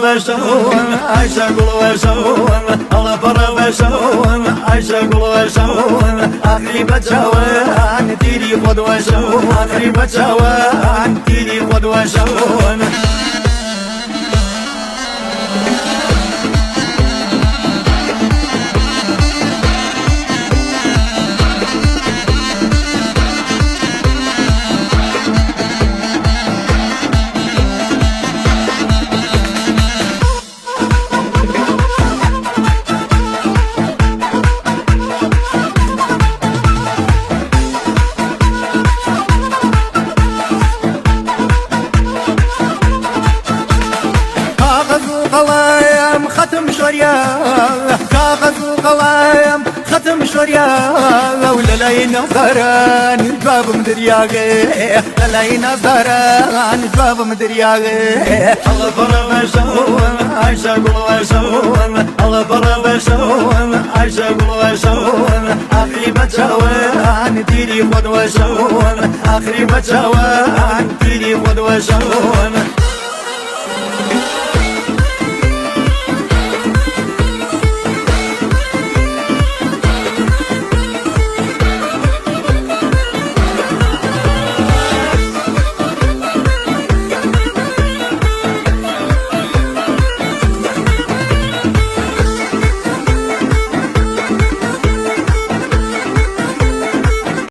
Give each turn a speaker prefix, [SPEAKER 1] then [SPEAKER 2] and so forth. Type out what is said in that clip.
[SPEAKER 1] بشون عايشة قول وشون الله برا بشون عايشة قول وشون آخري بجوان تيري خد وشون آخري بجوان تيري خد وشون قلايم ختم شريا كاغذ قلايم ختم شريا ولا لاي نظران جواب مدرياغي لاي نظران جواب مدرياغي الله برا بشون عايشة قول وشون الله برا بشون عايشة قول وشون آخري بجوان تيري خد وشون آخري بجوان تيري خد وشون